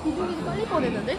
비둘기도 빨리 뻔했는데?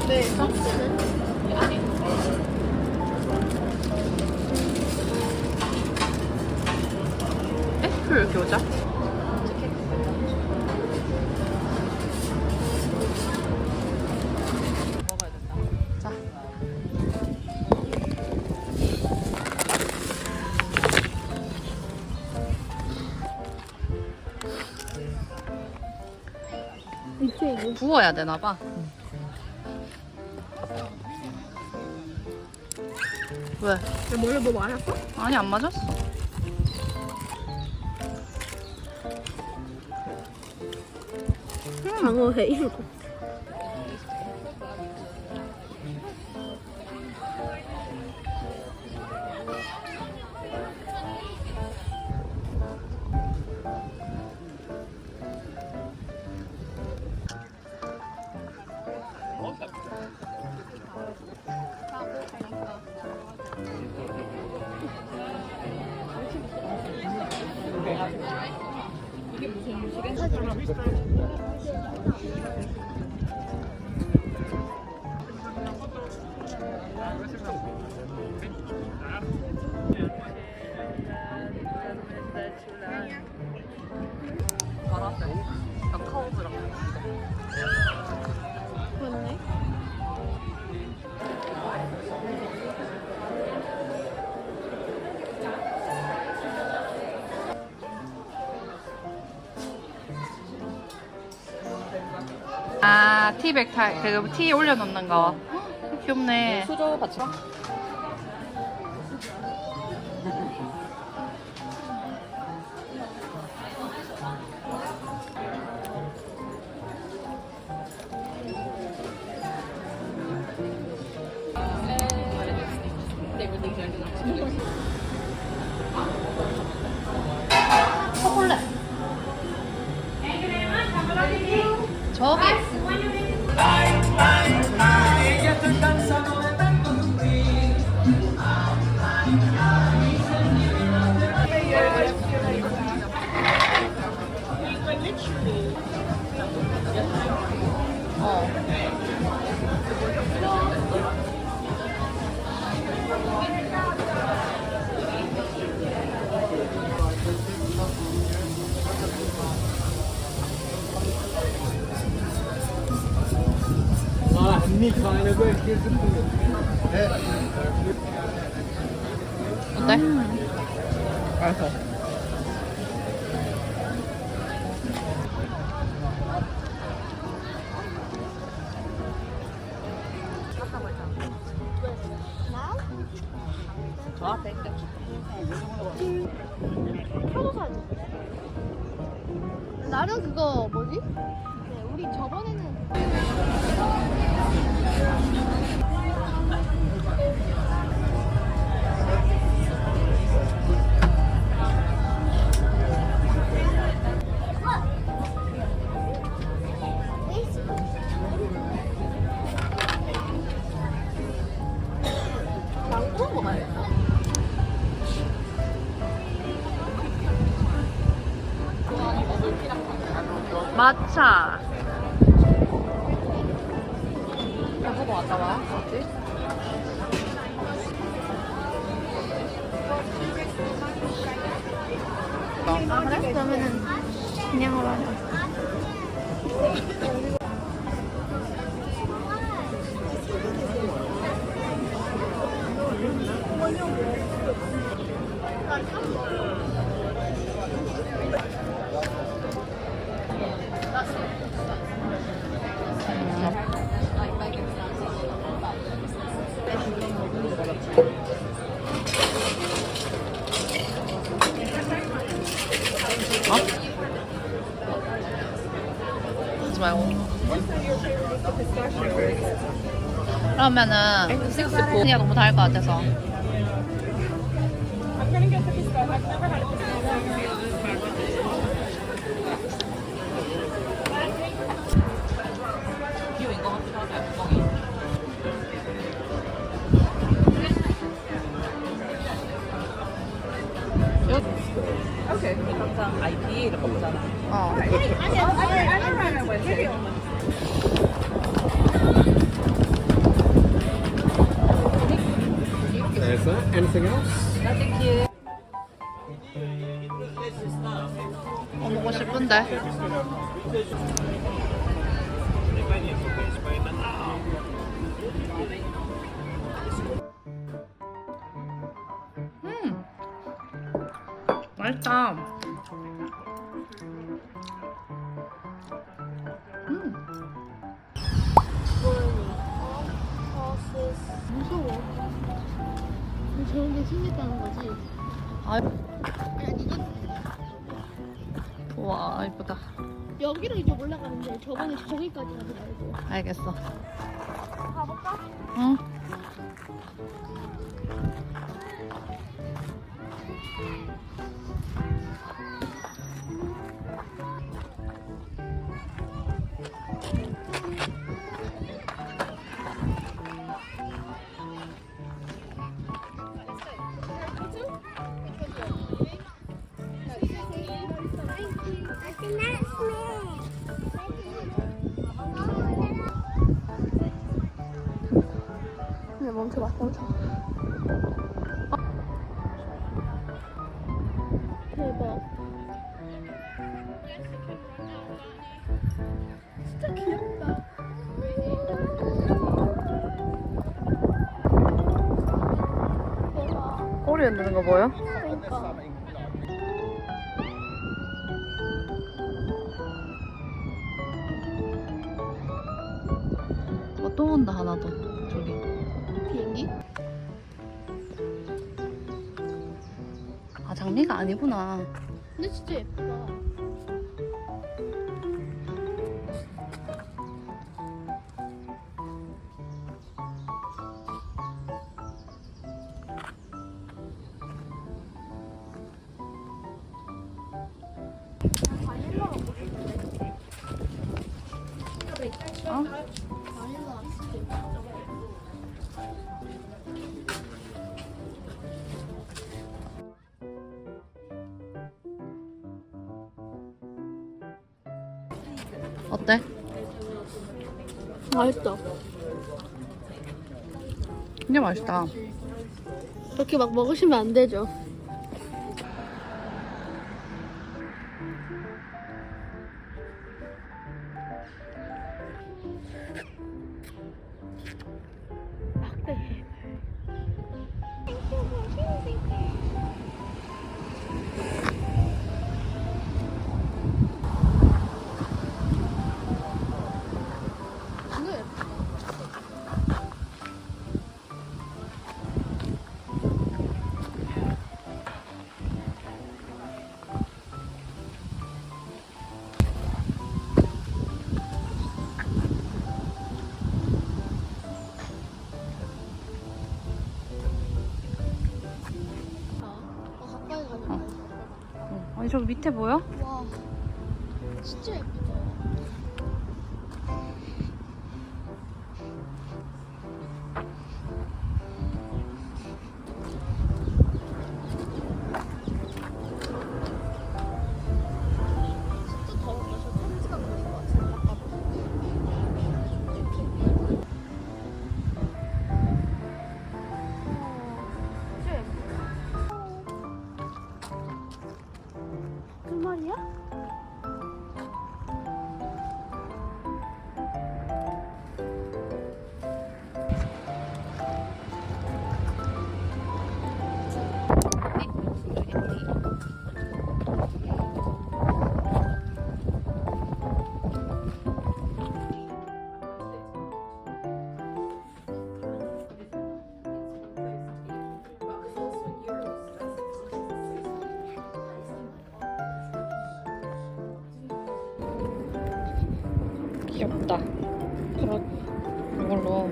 네, 서비스는? 애플 교자? 먹어야 된다. 자. 이게 이거 구워야 되나봐. 왜? 원래 뭐 많았어? 아니, 안 맞았어. 방어회 이거. 카카오브랑 맞네. 아, 티백 탈, 그 티 올려놓는 거. 헉, 귀엽네. 수저 받쳐? 초콜릿. 저기. 어때? 맛있어. 저 앞에 표도사. 나는 그거 뭐지? 네, 우리 저번에는 망고 먹어야겠다. 마차. 저거 왔다 와. 뭐지? 아 그래? 그러면은 그냥으로 하자. 하지 말고. 그러면은 그냥 너무 달 것 같아서. 비오인 것 같기도 하다. that. Anything else? 먹고 싶은데. 맛있다. 무서워. 저런 게 생겼다는 거지. 아, 야, 이거 와 이쁘다. 여기로 이제 올라가는데 저번에 저기까지 가지 말고. 알겠어. 가볼까? 응. 그냥 멈춰봐, 멈춰. 대박. 진짜 귀엽다. 대박. 꼬리 흔드는 거 보여? 그러니까. 또 온다 하나 더. 저기. 비행기? 아 장미가 아니구나. 근데 진짜 예쁘다. 바닐라 먹고 싶은데. 어? 바닐라 아이스크림. 어때? 맛있다. 진짜 맛있다. 그렇게 막 먹으시면 안 되죠. 막대. 가까이 가자. 아니 저기 밑에 보여? 와, 진짜 예쁘다. 진짜 더웠다. 저 3시간 걸린 것 같은데. 아까 진짜 예쁘다. 그 말이야? 귀엽다. 그럼 이걸로.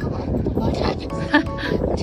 잠깐만. 맞아야지.